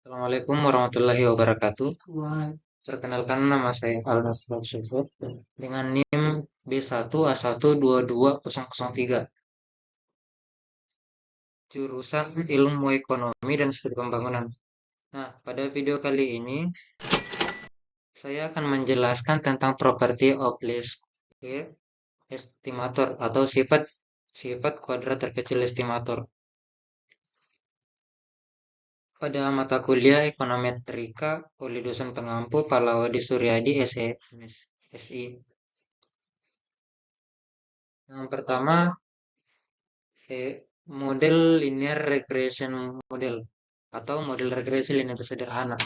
Assalamualaikum warahmatullahi wabarakatuh. Perkenalkan nama saya Alnas Syukur dengan NIM B1A1220003, jurusan Ilmu Ekonomi dan Studi Pembangunan. Nah, pada video kali ini saya akan menjelaskan tentang property of least square estimator atau sifat kuadrat terkecil estimator. Pada mata kuliah Ekonometrika oleh dosen pengampu Palawadi Suryadi SI. Yang pertama, model linear regression model atau model regresi linear sederhana.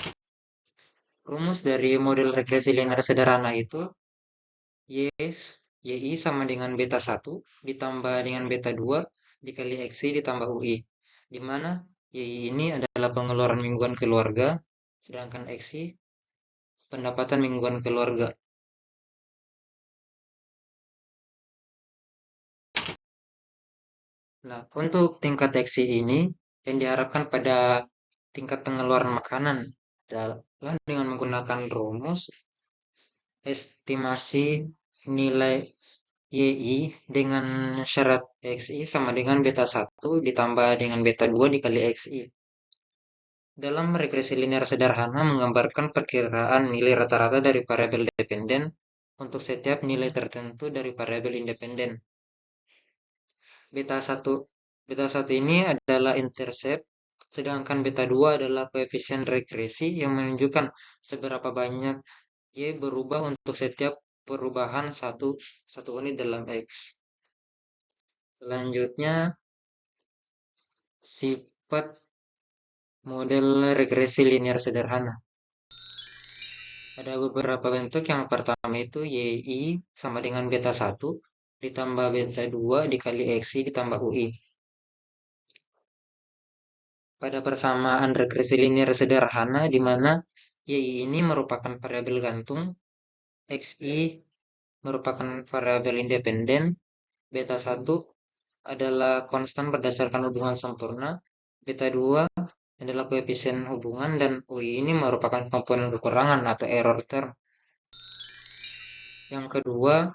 Rumus dari model regresi linear sederhana itu YI sama dengan beta 1 ditambah dengan beta 2 dikali XI ditambah UI, di mana YI ini adalah pengeluaran mingguan keluarga, sedangkan XI pendapatan mingguan keluarga. Nah, untuk tingkat XI ini yang diharapkan pada tingkat pengeluaran makanan adalah dengan menggunakan rumus estimasi nilai YI dengan syarat XI sama dengan beta 1 ditambah dengan beta 2 dikali XI. Dalam regresi linear sederhana menggambarkan perkiraan nilai rata-rata dari variabel dependen untuk setiap nilai tertentu dari variabel independen. Beta 1 ini adalah intercept, sedangkan beta 2 adalah koefisien regresi yang menunjukkan seberapa banyak Y berubah untuk setiap perubahan satu unit dalam X. Selanjutnya, sifat model regresi linear sederhana. Ada beberapa bentuk. Yang pertama itu YI sama dengan beta 1 ditambah beta 2 dikali XI ditambah UI. Pada persamaan regresi linear sederhana di mana YI ini merupakan variabel gantung, XI merupakan variabel independen, beta 1 adalah konstan berdasarkan hubungan sempurna, beta 2 adalah koefisien hubungan, dan UI ini merupakan komponen kekurangan atau error term. Yang kedua,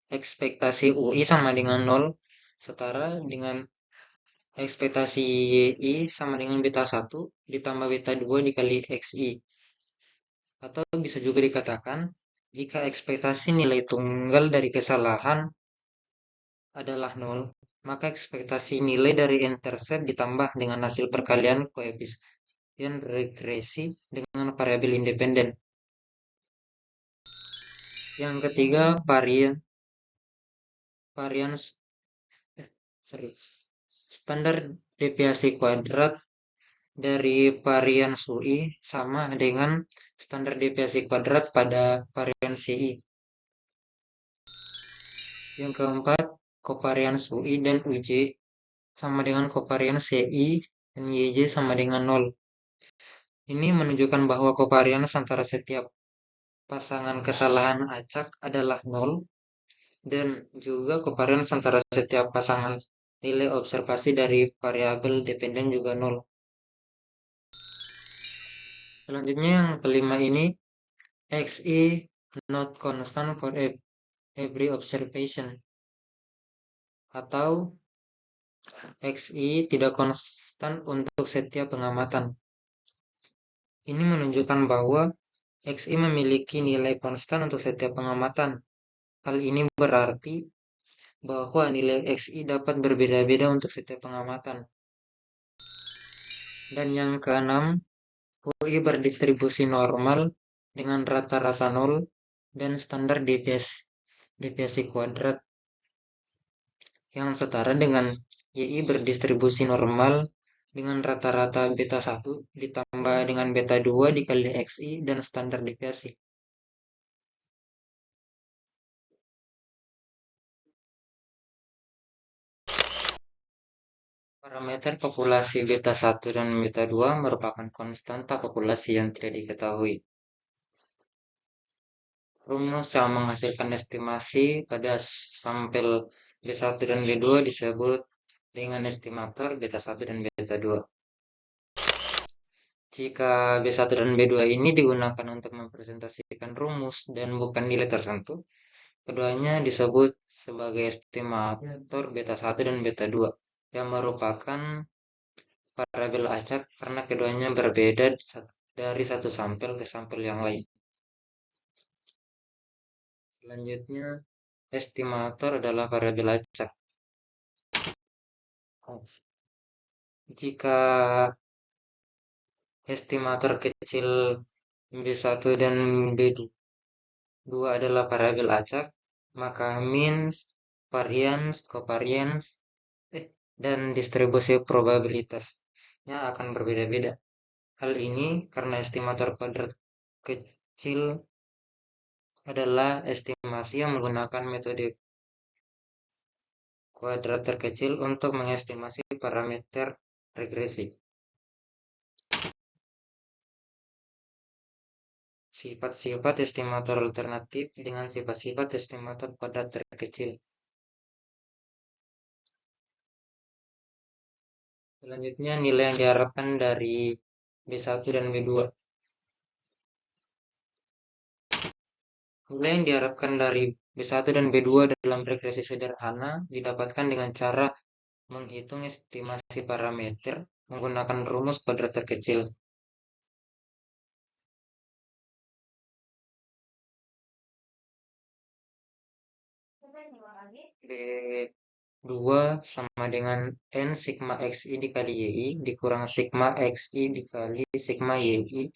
ekspektasi UI sama dengan 0 setara dengan ekspektasi YI sama dengan beta 1 ditambah beta 2 dikali XI. Atau bisa juga dikatakan, jika ekspektasi nilai tunggal dari kesalahan adalah 0, maka ekspektasi nilai dari intercept ditambah dengan hasil perkalian koefisien regresi dengan variabel independen. Yang ketiga, standar deviasi kuadrat dari varians UI sama dengan standar deviasi kuadrat pada varians CI. Yang keempat, covariance UI dan UJ sama dengan covariance CI dan YJ sama dengan 0. Ini menunjukkan bahwa covariance antara setiap pasangan kesalahan acak adalah 0 dan juga covariance antara setiap pasangan nilai observasi dari variabel dependen juga 0. Selanjutnya yang kelima ini, XI not constant for every observation, atau XI tidak konstan untuk setiap pengamatan. Ini menunjukkan bahwa XI memiliki nilai konstan untuk setiap pengamatan. Hal ini berarti bahwa nilai XI dapat berbeda-beda untuk setiap pengamatan. Dan yang keenam, UI berdistribusi normal dengan rata-rata 0 dan standar deviasi kuadrat yang setara dengan YI berdistribusi normal dengan rata-rata beta 1 ditambah dengan beta 2 dikali XI dan standar deviasi. Parameter populasi beta 1 dan beta 2 merupakan konstanta populasi yang tidak diketahui. Rumus yang menghasilkan estimasi pada sampel B1 dan B2 disebut dengan estimator beta 1 dan beta 2. Jika B1 dan B2 ini digunakan untuk mempresentasikan rumus dan bukan nilai tertentu, keduanya disebut sebagai estimator beta 1 dan beta 2 yang merupakan variabel acak karena keduanya berbeda dari satu sampel ke sampel yang lain. Selanjutnya, estimator adalah variabel acak. Jika estimator kecil B1 dan B2 adalah variabel acak, maka means, variance, covariance, dan distribusi probabilitasnya akan berbeda-beda. Hal ini karena estimator kuadrat kecil adalah estimasi yang menggunakan metode kuadrat terkecil untuk mengestimasi parameter regresi. Sifat-sifat estimator alternatif dengan sifat-sifat estimator kuadrat terkecil. Selanjutnya, nilai yang diharapkan dari B1 dan B2. Nilai yang diharapkan dari B1 dan B2 dalam regresi sederhana didapatkan dengan cara menghitung estimasi parameter menggunakan rumus kuadrat terkecil. B2 sama dengan N sigma XI dikali YI dikurang sigma XI dikali sigma YI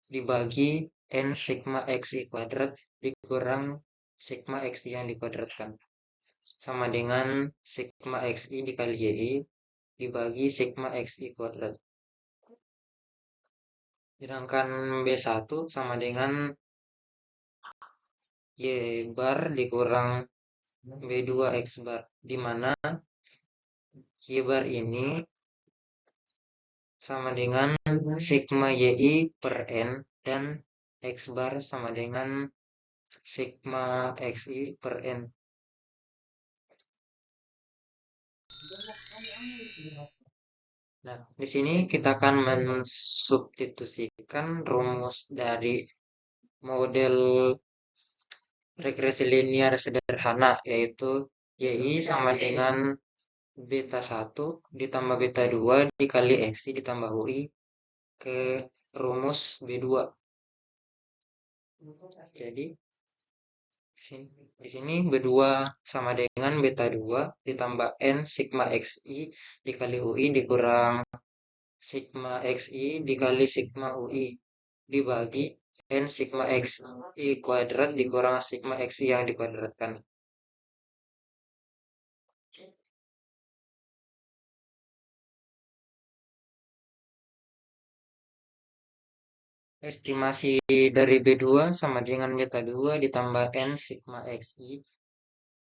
dibagi N sigma XI kuadrat dikurang sigma XI yang dikuadratkan. Sama dengan sigma XI dikali YI dibagi sigma XI kuadrat. Sedangkan B1 sama dengan Y bar dikurang B2 X bar, di mana Y bar ini sama dengan sigma YI per N dan X bar sama dengan sigma XI per N. Nah, di sini kita akan mensubstitusikan rumus dari model regresi linear sederhana, yaitu YI sama dengan beta 1 ditambah beta 2 dikali XI ditambah UI ke rumus B2. Jadi di sini B2 sama dengan beta 2 ditambah N sigma XI dikali UI dikurang sigma XI dikali sigma UI dibagi N sigma XI kuadrat dikurang sigma XI yang dikuadratkan. Estimasi dari B2 sama dengan beta 2 ditambah N sigma XI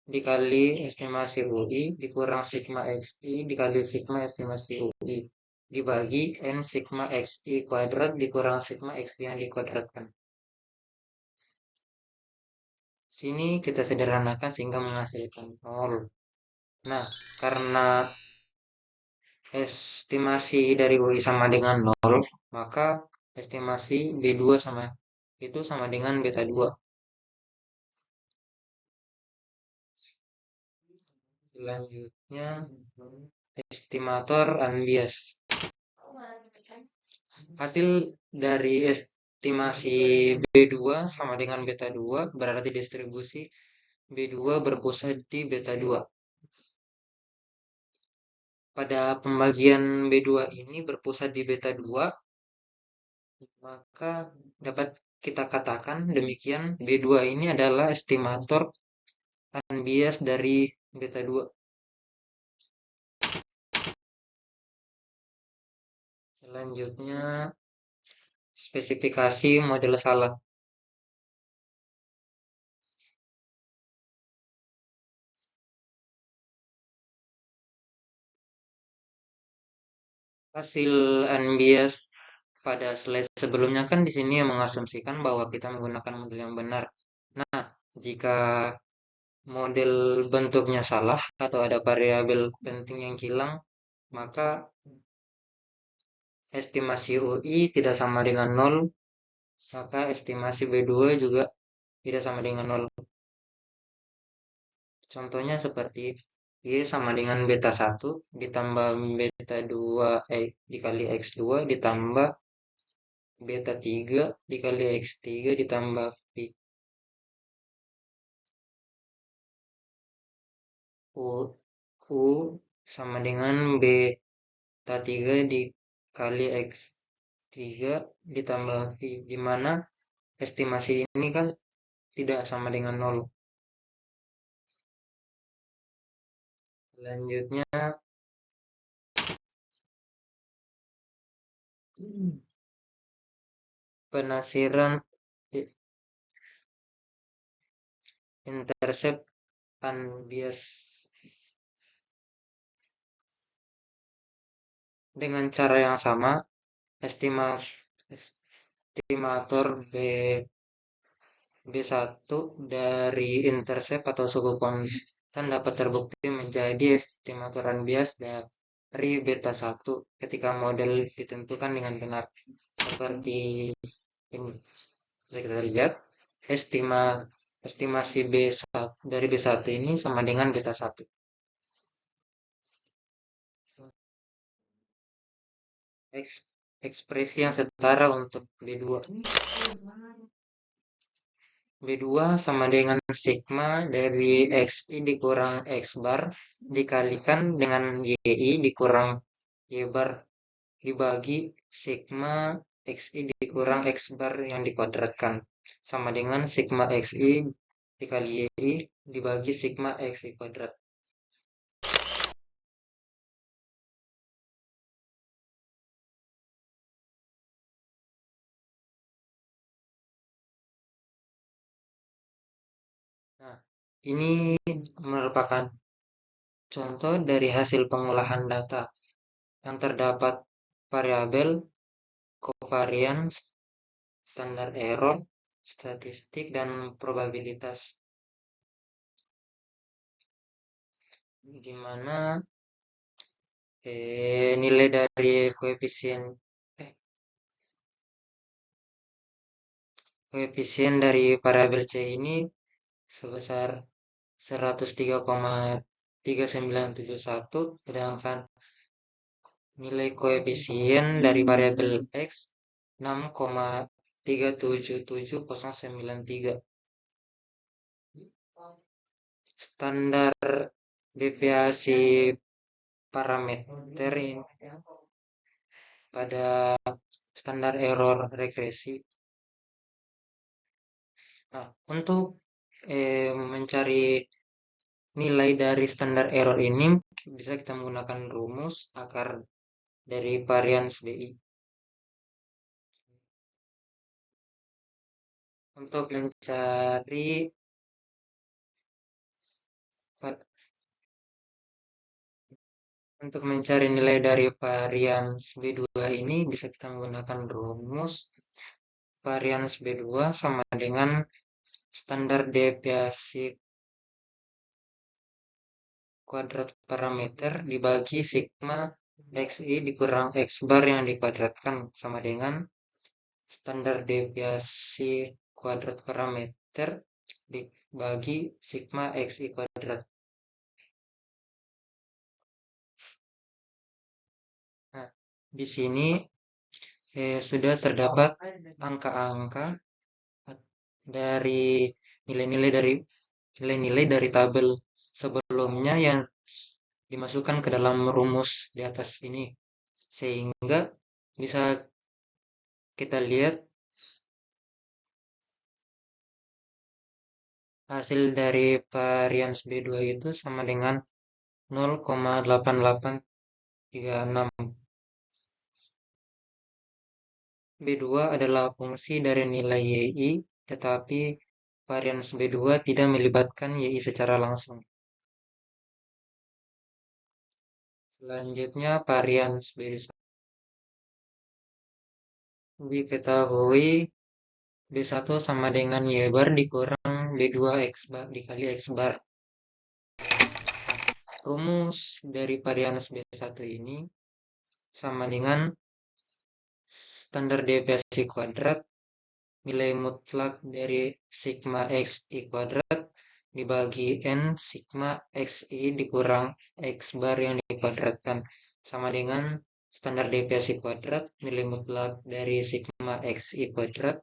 dikali estimasi UI dikurang sigma XI dikali sigma estimasi UI dibagi N sigma XI kuadrat dikurang sigma XI yang dikuadratkan. Sini kita sederhanakan sehingga menghasilkan 0. Nah, karena estimasi dari UI sama dengan 0, maka estimasi B2 sama dengan beta 2. Selanjutnya, estimator unbiased. Hasil dari estimasi B2 sama dengan beta 2 berarti distribusi B2 berpusat di beta 2. Pada pembagian B2 ini berpusat di beta 2, maka dapat kita katakan demikian B2 ini adalah estimator unbiased dari beta 2. Selanjutnya, spesifikasi model salah. Hasil unbiased pada slide sebelumnya kan di sini yang mengasumsikan bahwa kita menggunakan model yang benar. Nah, jika model bentuknya salah atau ada variabel penting yang hilang, maka estimasi UI tidak sama dengan nol, maka estimasi B2 juga tidak sama dengan nol. Contohnya seperti Y sama dengan beta 1 ditambah beta 2 dikali X2 ditambah beta 3 dikali X3 ditambah V. U, U sama dengan beta 3 dikali X3 ditambah V, di mana estimasi ini kan tidak sama dengan nol. Selanjutnya penafsiran intercept unbiased dengan cara yang sama. Estimator B1 dari intercept atau suku konstan dapat terbukti menjadi estimator unbiased dari beta 1 ketika model ditentukan dengan benar. Seperti ini. Bisa kita lihat estimasi B1 dari B1 ini sama dengan beta 1. Ekspresi yang setara untuk B2. B2 sama dengan sigma dari XI dikurang X bar dikalikan dengan YI dikurang Y bar dibagi sigma XI dikurang X bar yang dikuadratkan sama dengan sigma XI dikali YI dibagi sigma XI kuadrat. Nah, ini merupakan contoh dari hasil pengolahan data yang terdapat variabel, covariance, standar error, statistik, dan probabilitas. Di mana nilai dari koefisien dari variabel C ini sebesar 103,3971, sedangkan nilai koefisien dari variabel X 6,377093. Standar deviasi parameter pada standar error regresi. Nah, untuk mencari nilai dari standar error ini bisa kita menggunakan rumus akar dari varians BI. Untuk mencari nilai dari varians B2 ini bisa kita menggunakan rumus varians B2 sama dengan standar deviasi kuadrat parameter dibagi sigma XI dikurang X bar yang dikuadratkan sama dengan standar deviasi kuadrat parameter dibagi sigma XI kuadrat. Nah, di sini sudah terdapat angka-angka dari nilai-nilai dari tabel sebelumnya yang dimasukkan ke dalam rumus di atas ini, sehingga bisa kita lihat hasil dari varians B2 itu sama dengan 0,8836. B2 adalah fungsi dari nilai YI, tetapi varians B2 tidak melibatkan YI secara langsung. Selanjutnya varians B1. Diketahui B1 sama dengan Y bar dikurang B2 X bar dikali X bar. Nah, rumus dari varians B1 ini sama dengan standar deviasi kuadrat nilai mutlak dari sigma xi kuadrat dibagi n sigma xi dikurang x bar yang dikuadratkan sama dengan standar deviasi kuadrat nilai mutlak dari sigma xi kuadrat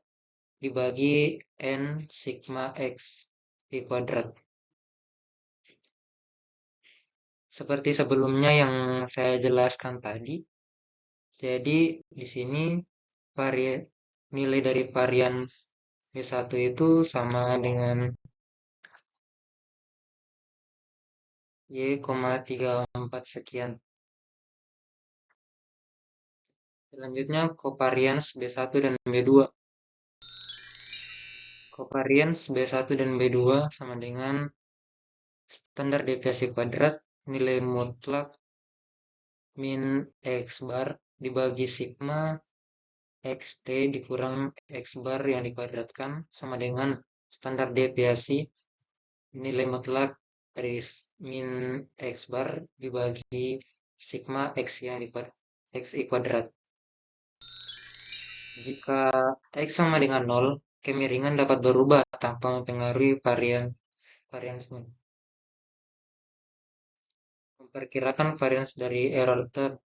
dibagi n sigma xi kuadrat. Seperti sebelumnya yang saya jelaskan tadi, jadi di sini nilai dari varian B1 itu sama dengan Y,34 sekian. Selanjutnya covariance B1 dan B2. Covariance B1 dan B2 sama dengan standar deviasi kuadrat nilai mutlak min x bar dibagi sigma xt dikurang x bar yang dikuadratkan sama dengan standar deviasi nilai mutlak dari min x bar dibagi sigma x yang xi kuadrat. Jika x sama dengan 0, kemiringan dapat berubah tanpa mempengaruhi variansnya. Memperkirakan varians dari error term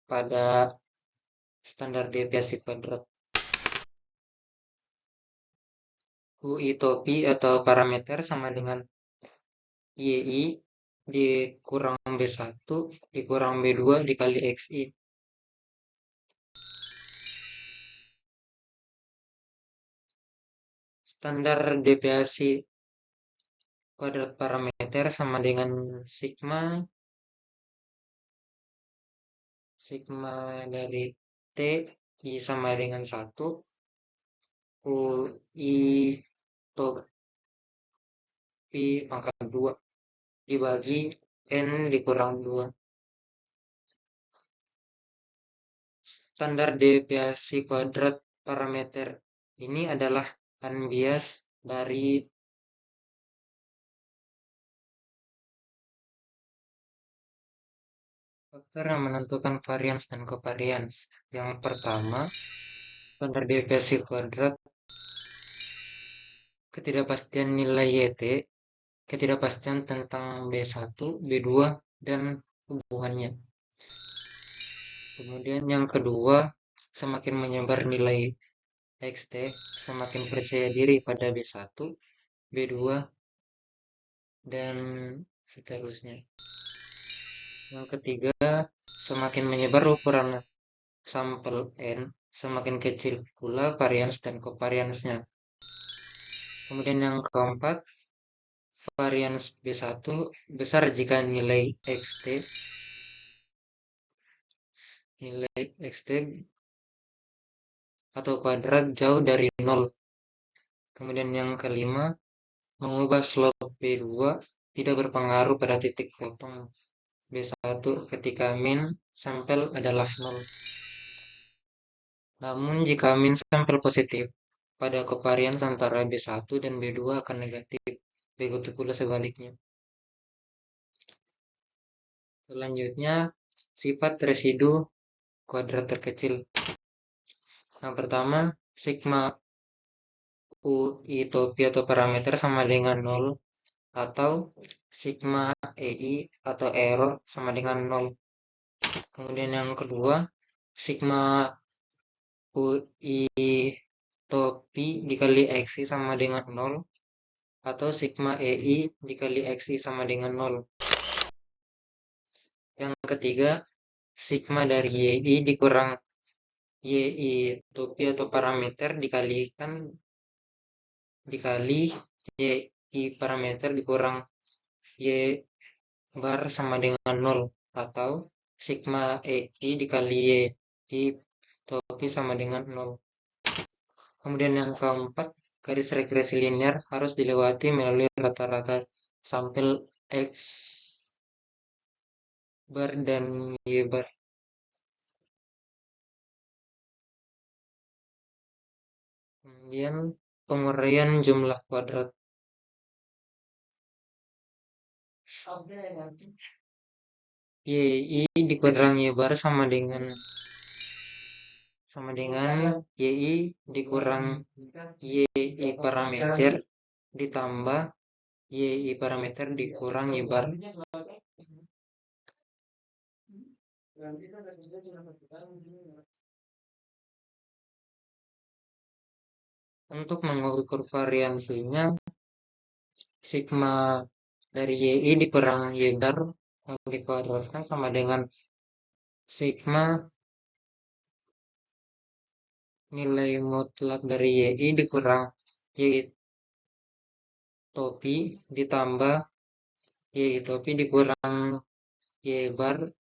pada standar deviasi kuadrat. UI topi atau parameter sama dengan YI dikurang B1 dikurang B2 dikali XI. Standar deviasi kuadrat parameter sama dengan sigma dari T I sama dengan 1 UI topi pangkat 2 dibagi N dikurang 2. Standar deviasi kuadrat parameter ini adalah unbias dari faktor yang menentukan varians dan covariance. Yang pertama, standar deviasi kuadrat ketidakpastian nilai YT, ketidakpastian tentang B1, B2, dan hubungannya. Kemudian yang kedua, semakin menyebar nilai XT, semakin percaya diri pada B1, B2, dan seterusnya. Yang ketiga, semakin menyebar ukuran sampel N, semakin kecil pula varians dan covariance-nya. Kemudian yang keempat, varians B1 besar jika nilai XT atau kuadrat jauh dari 0. Kemudian yang kelima, mengubah slope B2 tidak berpengaruh pada titik potong B1 ketika min sampel adalah 0. Namun jika min sampel positif, pada covariance antara B1 dan B2 akan negatif. Begitu pula sebaliknya. Selanjutnya, sifat residu kuadrat terkecil. Yang pertama, sigma UI topi atau parameter sama dengan 0 atau sigma EI atau error sama dengan 0. Kemudian yang kedua, sigma UI topi dikali XI sama dengan 0 atau sigma EI dikali XI sama dengan 0. Yang ketiga, sigma dari YI dikurang YI topi atau parameter dikali YI parameter dikurang Y bar sama dengan 0 atau sigma EI dikali YI topi sama dengan 0. Kemudian yang keempat, garis regresi linear harus dilewati melalui rata-rata sampel X bar dan Y bar. Kemudian penguraian jumlah kuadrat. YI dikurang Y bar sama dengan YI dikurang YI parameter ditambah YI parameter dikurang Y bar. Untuk mengukur variansinya, sigma dari YI dikurang Y bar yang dikuadratkan sama dengan sigma nilai mutlak dari YI dikurang YI topi ditambah YI topi dikurang Y bar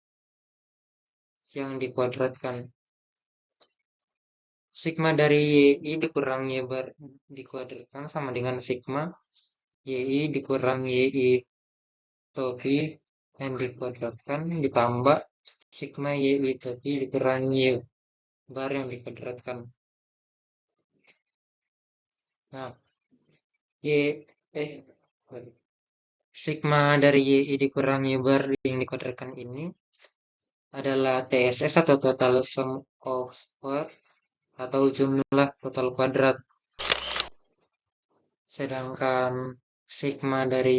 yang dikuadratkan. Sigma dari YI dikurang Y bar dikuadratkan sama dengan sigma YI dikurang YI topi yang dikuadratkan ditambah sigma YI topi dikurang Y bar yang dikuadratkan. Nah, sigma dari YI dikurang Y bar yang dikuadratkan ini adalah TSS atau total sum of square atau jumlah total kuadrat. Sedangkan sigma dari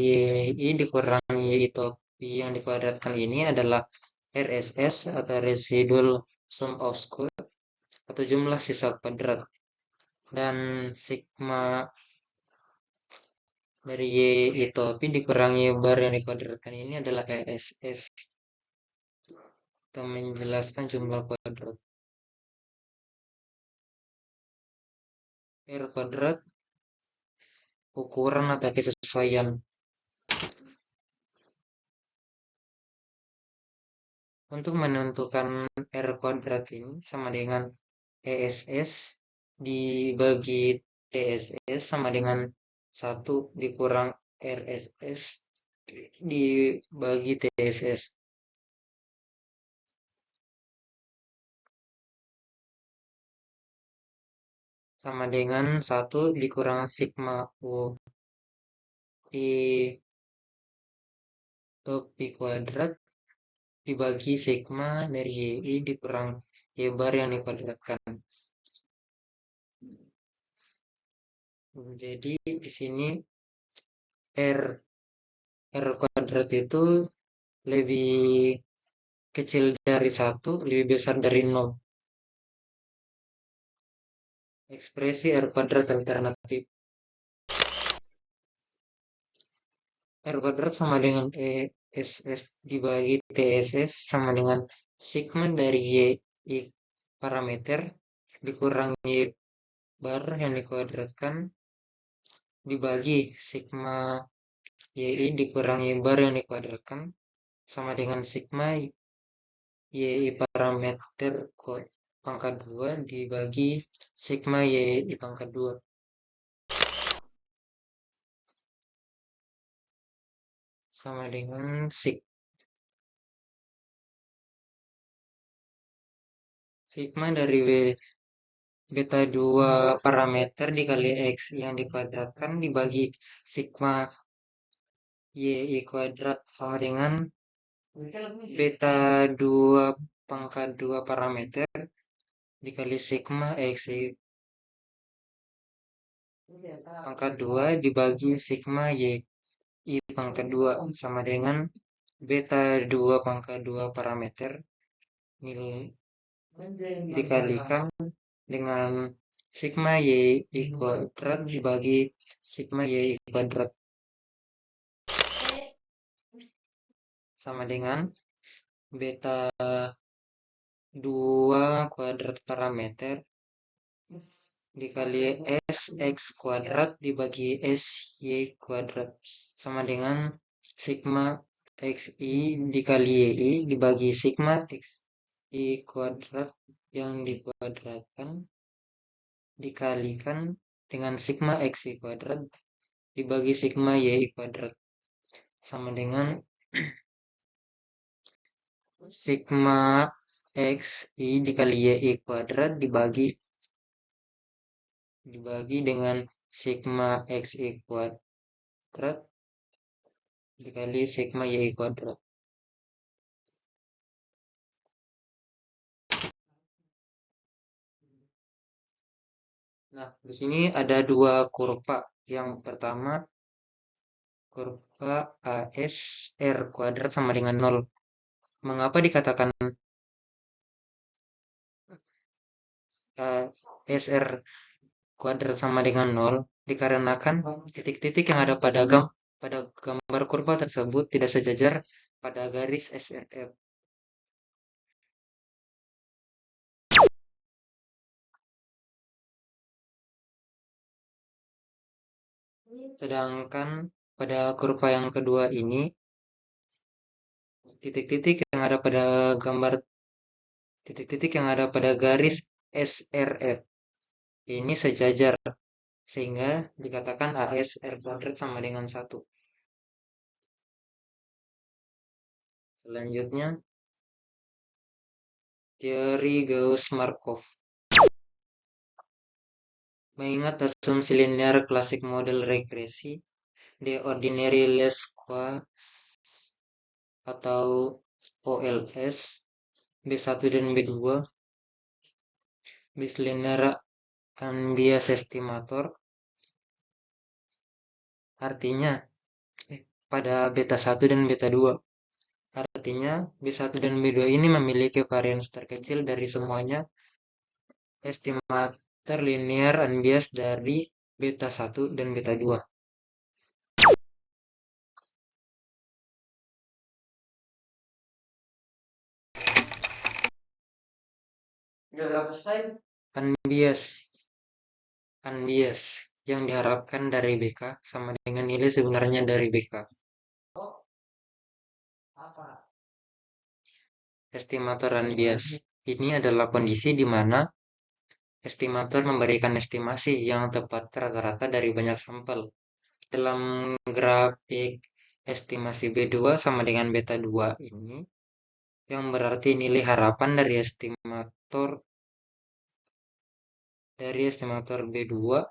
YI dikurang YI topi yang dikuadratkan ini adalah RSS atau residual sum of square atau jumlah sisa kuadrat. Dan sigma dari YI topi dikurang Y bar yang dikuadratkan ini adalah RSS atau menjelaskan jumlah kuadrat. R kuadrat ukuran atau kesesuaian. Untuk menentukan R kuadrat ini sama dengan ESS dibagi TSS sama dengan 1 dikurang RSS dibagi TSS. Sama dengan 1 dikurang sigma U I topi kuadrat dibagi sigma dari YI dikurang Y bar yang dikuadratkan. Jadi di sini R kuadrat itu lebih kecil dari 1, lebih besar dari 0. Ekspresi R kuadrat alternatif. R kuadrat sama dengan ESS dibagi TSS sama dengan sigma dari YI parameter dikurang Y bar yang dikuadratkan dibagi sigma YI dikurang Y bar yang dikuadratkan sama dengan sigma YI parameter pangkat 2 dibagi sigma YI pangkat 2. Sama dengan sigma dari beta 2 parameter dikali X yang dikuadratkan dibagi sigma YI kuadrat sama dengan beta 2 pangkat 2 parameter dikali sigma XI pangkat 2 dibagi sigma YI pangkat 2 sama dengan beta 2 pangkat 2 parameter nilai dikalikan dengan sigma YI kuadrat dibagi sigma YI kuadrat sama dengan beta 2 kuadrat parameter dikali SX kuadrat dibagi SY kuadrat sama dengan sigma XI dikali YI dibagi sigma XI kuadrat yang dikuadratkan dikalikan dengan sigma XI kuadrat dibagi sigma YI kuadrat sama dengan sigma XI dikali YI kuadrat dibagi dengan sigma XI kuadrat dikali sigma Y kuadrat. Nah, di sini ada dua kurva. Yang pertama, kurva ASR kuadrat sama dengan 0. Mengapa dikatakan ASR kuadrat sama dengan 0? Dikarenakan titik-titik yang ada pada gambar kurva tersebut tidak sejajar pada garis SRF. Sedangkan pada kurva yang kedua ini, titik-titik yang ada pada gambar titik-titik yang ada pada garis SRF ini sejajar, sehingga dikatakan ASR kuadrat sama dengan 1. Selanjutnya, teori Gauss-Markov. Mengingat asumsi linear klasik model regresi, the ordinary least square atau OLS B1 dan B2 bislinear unbiased estimator, artinya pada beta 1 dan beta 2. Artinya B1 dan B2 ini memiliki varians terkecil dari semuanya estimator linear unbiased dari beta 1 dan beta 2. Unbiased yang diharapkan dari BK sama dengan nilai sebenarnya dari BK. Estimator unbiased ini adalah kondisi di mana estimator memberikan estimasi yang tepat rata-rata dari banyak sampel. Dalam grafik estimasi B2 sama dengan beta 2 ini, yang berarti nilai harapan dari estimator B2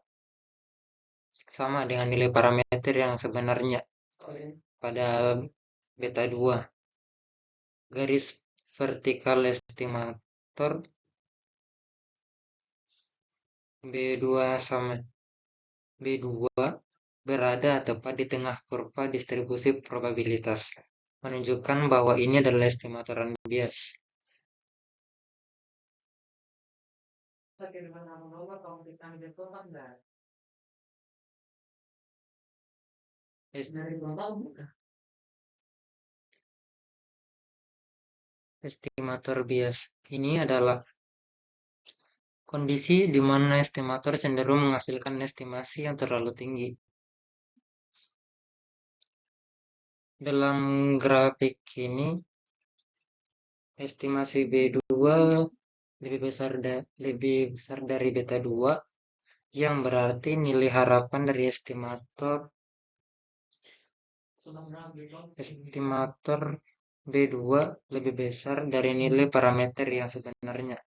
sama dengan nilai parameter yang sebenarnya pada beta 2. Garis vertikal estimator B2 sama B2 berada tepat di tengah kurva distribusi probabilitas, menunjukkan bahwa ini adalah estimator unbiased. Estimator bias ini adalah kondisi di mana estimator cenderung menghasilkan estimasi yang terlalu tinggi. Dalam grafik ini, estimasi B2 lebih besar dari beta 2, yang berarti nilai harapan dari estimator B2 lebih besar dari nilai parameter yang sebenarnya.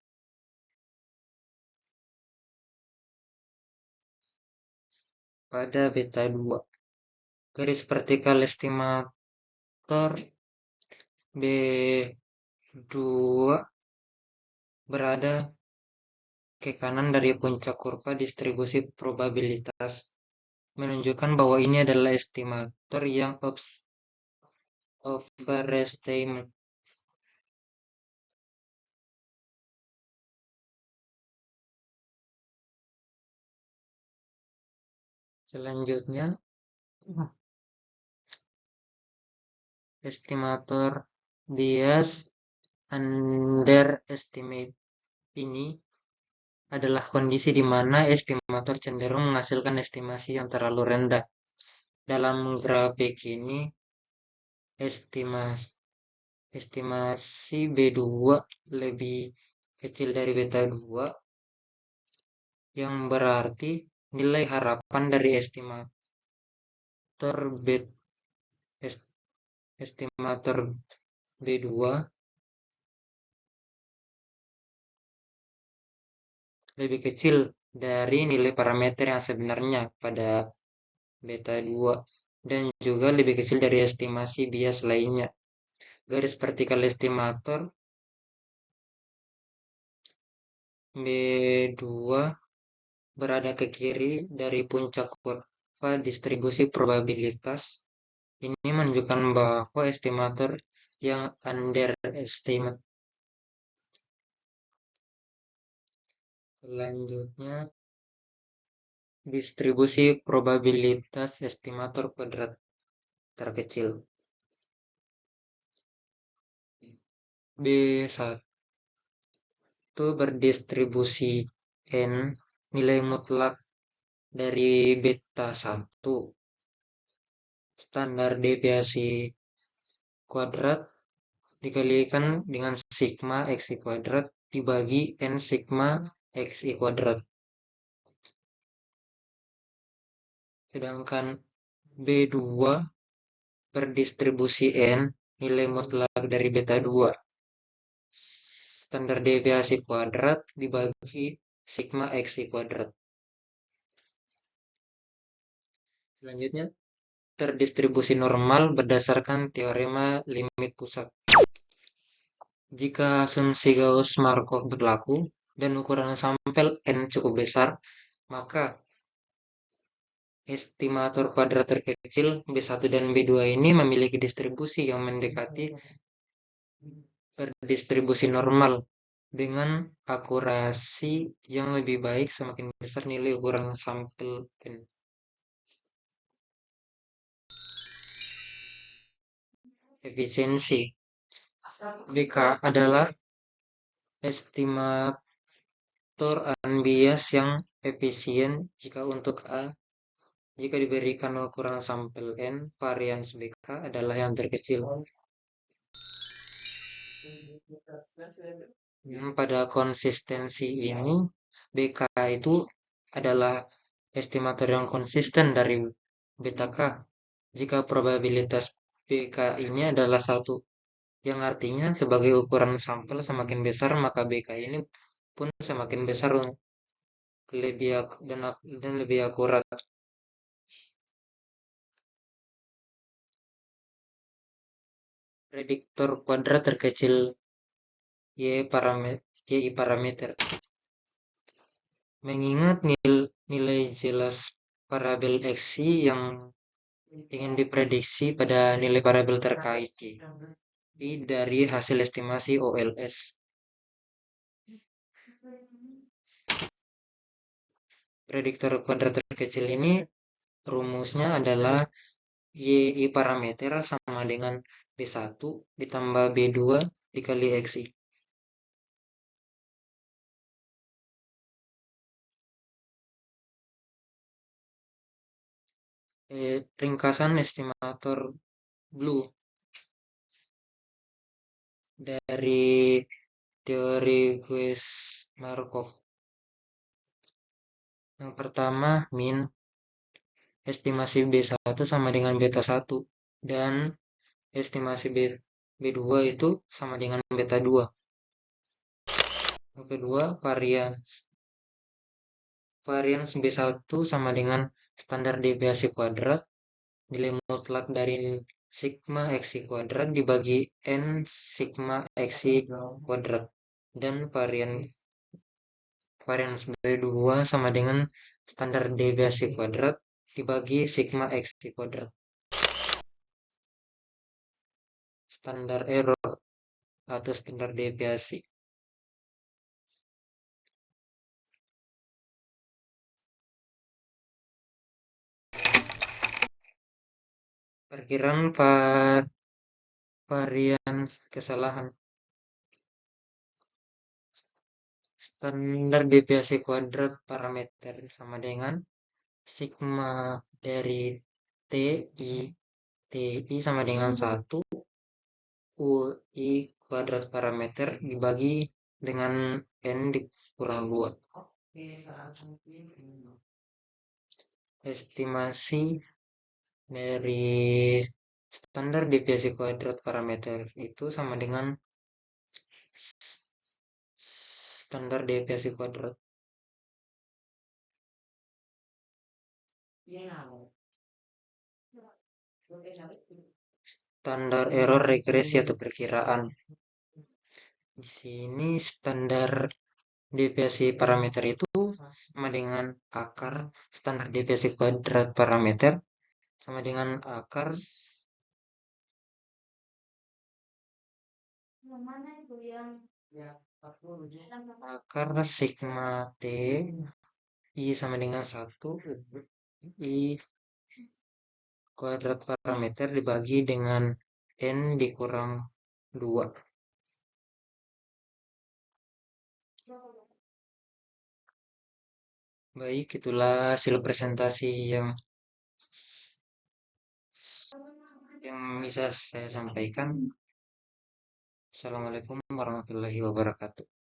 Pada beta 2, garis vertikal estimator B2 berada ke kanan dari puncak kurva distribusi probabilitas, menunjukkan bahwa ini adalah estimator yang overestimate. Selanjutnya, estimator bias underestimate ini adalah kondisi di mana estimator cenderung menghasilkan estimasi yang terlalu rendah. Dalam grafik ini, estimasi B2 lebih kecil dari beta 2, yang berarti nilai harapan dari estimator B2 lebih kecil dari nilai parameter yang sebenarnya pada beta 2. dan juga lebih kecil dari estimasi bias lainnya. Garis vertikal estimator B2 berada ke kiri dari puncak kurva distribusi probabilitas. Ini menunjukkan bahwa estimator yang underestimate. Selanjutnya, distribusi probabilitas estimator kuadrat terkecil. B1 berdistribusi N, nilai mutlak dari beta 1. Standar deviasi kuadrat dikalikan dengan sigma xi kuadrat dibagi n sigma xi kuadrat. Sedangkan B2 berdistribusi n, nilai mutlak dari beta 2. Standar deviasi kuadrat dibagi sigma xi kuadrat. Selanjutnya, terdistribusi normal berdasarkan teorema limit pusat. Jika asumsi Gauss-Markov berlaku dan ukuran sampel n cukup besar, maka estimator kuadrat terkecil B1 dan B2 ini memiliki distribusi yang mendekati berdistribusi normal dengan akurasi yang lebih baik semakin besar nilai ukuran sampel n. Efisiensi BK adalah estimator unbiased yang efisien jika untuk A, jika diberikan ukuran sampel n, varians BK adalah yang terkecil. Pada konsistensi ini, BK itu adalah estimator yang konsisten dari beta K. Jika probabilitas BK ini adalah 1, yang artinya sebagai ukuran sampel semakin besar, maka BK ini pun semakin besar dan lebih akurat. Prediktor kuadrat terkecil Y parameter. Mengingat nilai jelas variabel xi yang ingin diprediksi pada nilai variabel terkait Y dari hasil estimasi OLS. Prediktor kuadrat terkecil ini rumusnya adalah Y parameter sama dengan B1 ditambah B2 dikali XI. Ringkasan estimator Blue dari teori Guess-Markov. Yang pertama, min estimasi B1 sama dengan beta 1 dan estimasi B2 itu sama dengan beta 2. Yang kedua, varians B1 sama dengan standar deviasi kuadrat, nilai mutlak dari sigma xi kuadrat dibagi n sigma xi kuadrat, dan varians B2 sama dengan standar deviasi kuadrat dibagi sigma xi kuadrat. Standar error atau standar deviasi. Perkiraan varians kesalahan. Standar deviasi kuadrat parameter sama dengan sigma dari TI sama dengan 1 UI kuadrat parameter dibagi dengan N dikurang 2. Estimasi dari standar deviasi kuadrat parameter itu sama dengan standar deviasi kuadrat. Standar error regresi atau perkiraan. Di sini standar deviasi parameter itu sama dengan akar standar deviasi kuadrat parameter sama dengan akar sigma t i sama dengan 1 i kuadrat parameter dibagi dengan n dikurang 2. Baik, itulah hasil presentasi yang bisa saya sampaikan. Assalamualaikum warahmatullahi wabarakatuh.